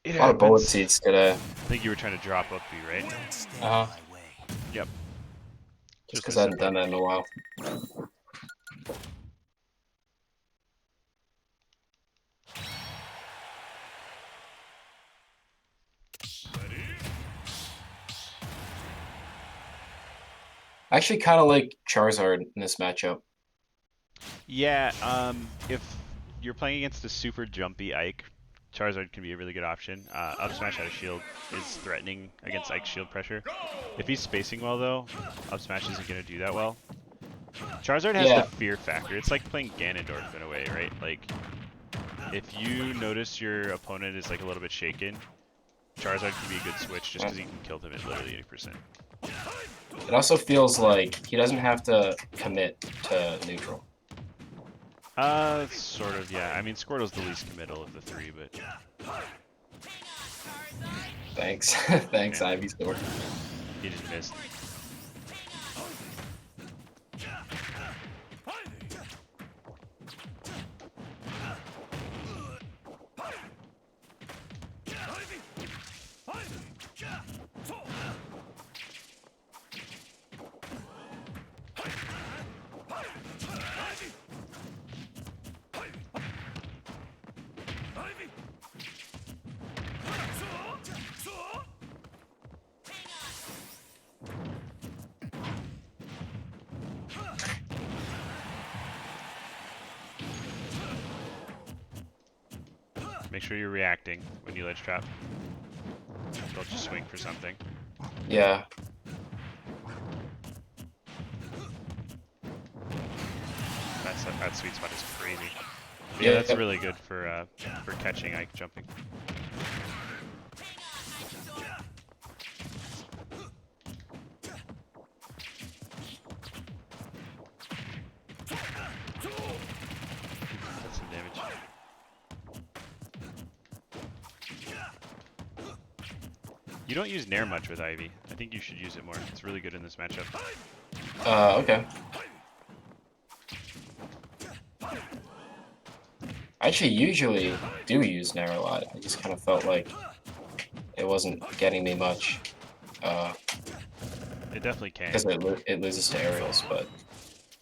A lot of bullet seeds today. I think you were trying to drop up B, right? Uh-huh. Yep. Just because I hadn't done that in a while. I actually kind of like Charizard in this matchup. Yeah, if you're playing against a super jumpy Ike, Charizard can be a really good option. Up smash out of shield is threatening against Ike's shield pressure. If he's spacing well though, up smash isn't going to do that well. Charizard has the fear factor. It's like playing Ganondorf in a way, right? Like, if you notice your opponent is like a little bit shaken, Charizard can be a good switch just because he can kill them at literally 80%. It also feels like he doesn't have to commit to neutral. Sort of, yeah. I mean, Squirtle's the least committal of the 3, but... Thanks. Thanks, Yeah. Ivy Store. He just missed. Make sure you're reacting when you ledge trap. They'll just swing for something. Yeah. That sweet spot is crazy. Yeah, Yeah, that's really good for catching Ike jumping. That's some damage. You don't use Nair much with Ivy. I think you should use it more. It's really good in this matchup. Okay. I actually usually do use Nair a lot. I just kind of felt like it wasn't getting me much. It definitely can. Because it loses to aerials, but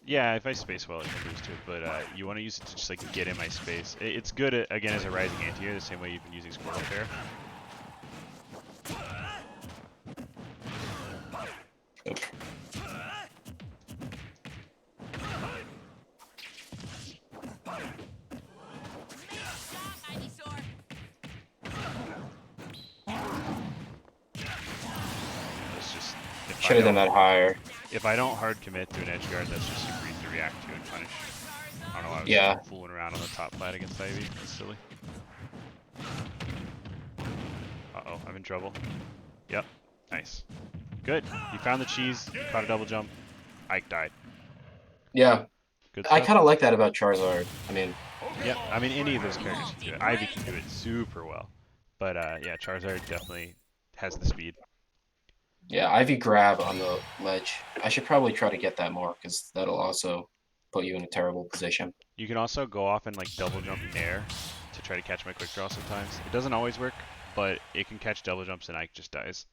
Yeah, if I space well, it can lose to it, but you want to use it to just like get in my space. It's good again as a rising anti-air, the same way you've been using Squirtle Fair. Oop. It's just Should have done that higher. If I don't hard commit to an edge guard, that's just super easy to react to and punish. I don't know, I was Yeah. fooling around on the top plat against Ivy. That's silly. Uh-oh, I'm in trouble. Yep, nice. Good. You found the cheese, caught a double jump. Ike died. Yeah. Good I stuff. kind of like that about Charizard. I mean, Yeah, I mean, any of those characters can do it. Ivy can do it super well. But yeah, Charizard definitely has the speed. yeah, Ivy grab on the ledge. I should probably try to get that more, because that'll also put you in a terrible position. You can also go off and like double jump Nair to try to catch my quick draw sometimes. It doesn't always work, but it can catch double jumps and Ike just dies.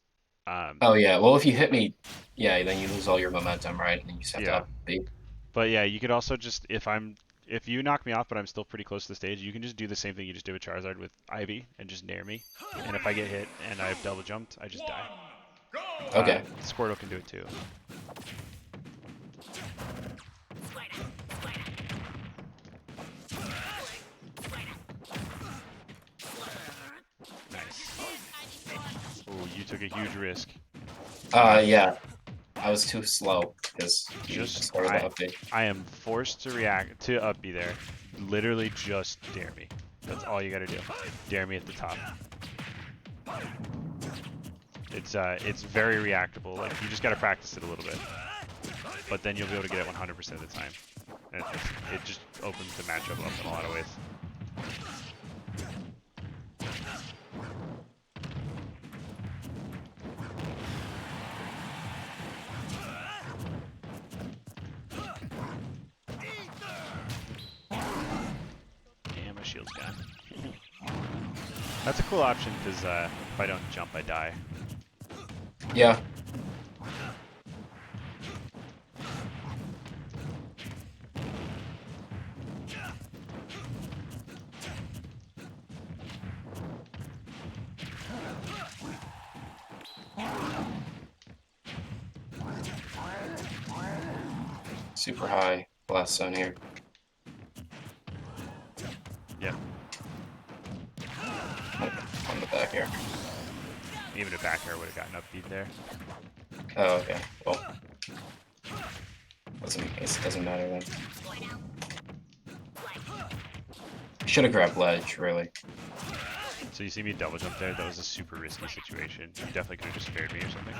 Oh yeah, well if you hit me, yeah, then you lose all your momentum, right? And then you just have Yeah. to beat. But yeah, you could also just if you knock me off, but I'm still pretty close to the stage, you can just do the same thing you just did with Charizard with Ivy and just Nair me. And if I get hit and I've double jumped, I just die. Okay. Squirtle can do it too. Nice. Oh, you took a huge risk. Yeah. I was too slow because Just I am forced to react to up B there. Literally just dare me. That's all you gotta do. Dare me at the top. It's very reactable. Like you just gotta practice it a little bit, but then you'll be able to get it 100% of the time. And it just opens the matchup up in a lot of ways. Damn, my shield's gone. That's a cool option because if I don't jump, I die. Yeah. Super high blast zone here. Yeah. On the back here. Even a back air would have gotten upbeat there. Oh, okay. Well, doesn't matter then. Should have grabbed ledge, really. So you see me double jump there? That was a super risky situation. You definitely could have just spared me or something.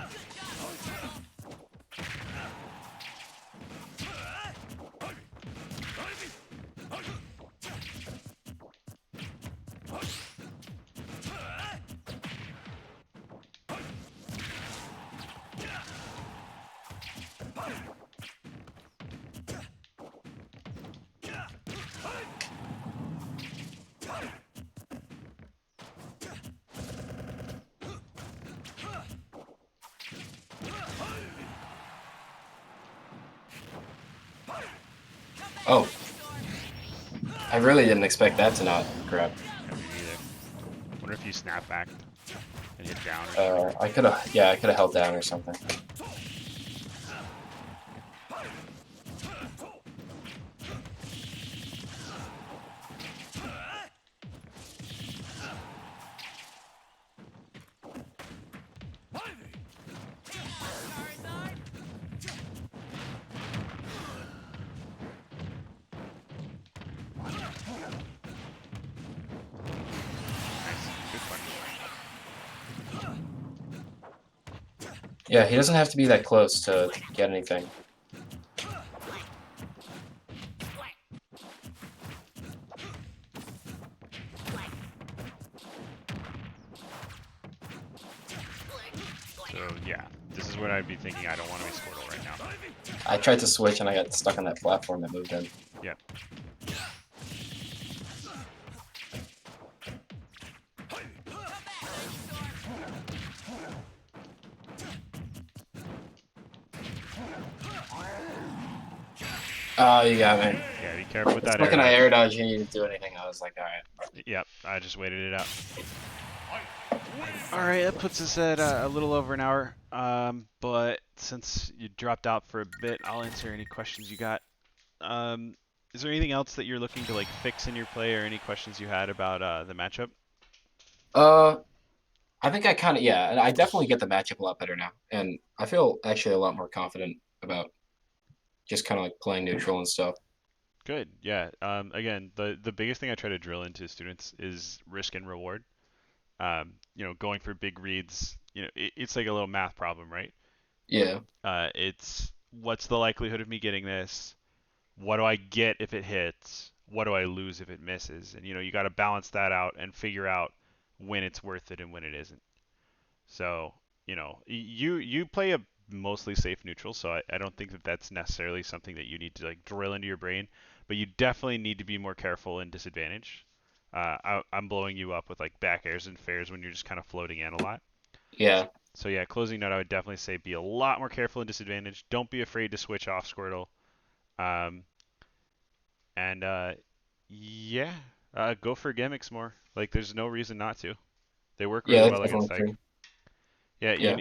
Oh. I really didn't expect that to not grab. Yeah, me neither. Wonder if you snap back and hit down or something. I could have held down or something. Yeah, he doesn't have to be that close to get anything. So yeah, this is what I'd be thinking. I don't want to be Squirtle right now. I tried to switch and I got stuck on that platform that moved in. Yep. Oh, you got me. Yeah, be careful with The that air second I dodge. air dodge, you didn't do anything. I was like, all right. Yep, I just waited it out. All right, that puts us at a little over an hour. But since you dropped out for a bit, I'll answer any questions you got. Um, is there anything else that you're looking to like fix in your play, or any questions you had about the matchup? Uh, I think I kind of yeah, and I definitely get the matchup a lot better now, and I feel actually a lot more confident about just kind of like playing neutral and stuff. Good. Yeah. Again, the biggest thing I try to drill into students is risk and reward. Going for big reads. It's like a little math problem, right? Yeah, It's what's the likelihood of me getting this? What do I get if it hits? What do I lose if it misses? And you got to balance that out and figure out when it's worth it and when it isn't. So, you play a mostly safe neutral, so I don't think that that's necessarily something that you need to like drill into your brain, but you definitely need to be more careful in disadvantage. I'm blowing you up with like back airs and fairs when you're just kind of floating in a lot. yeah, So yeah, closing note, I would definitely say be a lot more careful in disadvantage. Don't be afraid to switch off Squirtle. Um, and yeah, go for gimmicks more. Like there's no reason not to. They work yeah. really That's well against definitely Psych. true. Yeah, Yeah,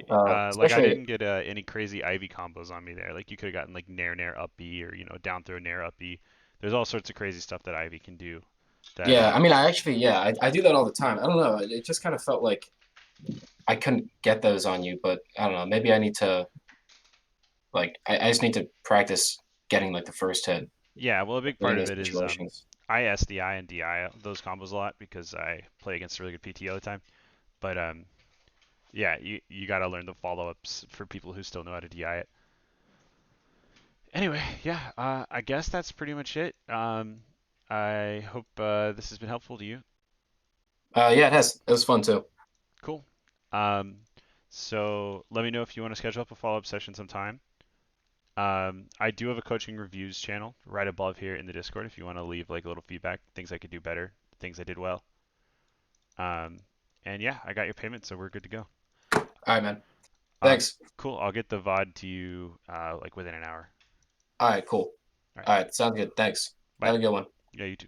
like I especially didn't get any crazy Ivy combos on me there. Like you could have gotten like Nair up B or down throw Nair up B. There's all sorts of crazy stuff that Ivy can do. That yeah. I mean, I actually yeah, I do that all the time. I don't know. It just kind of felt like I couldn't get those on you, but I don't know. Maybe I need to like I just need to practice getting like the first hit yeah, well a big in part of those it is situations. I SDI and DI those combos a lot because I play against a really good PT all the time. But yeah, you got to learn the follow ups for people who still know how to DI it. Anyway, yeah, I guess that's pretty much it. I hope this has been helpful to you. Yeah, it has. It was fun too. Cool. Um, so let me know if you want to schedule up a follow-up session sometime. I do have a coaching reviews channel right above here in the Discord if you want to leave like a little feedback, things I could do better, things I did well. Um, and yeah, I got your payment, so we're good to go. All right, man. Um, Thanks. cool. I'll get the VOD to you like within an hour. All right, cool. All right. All right, sounds good. Thanks. Bye. Have a good one. Yeah, you too.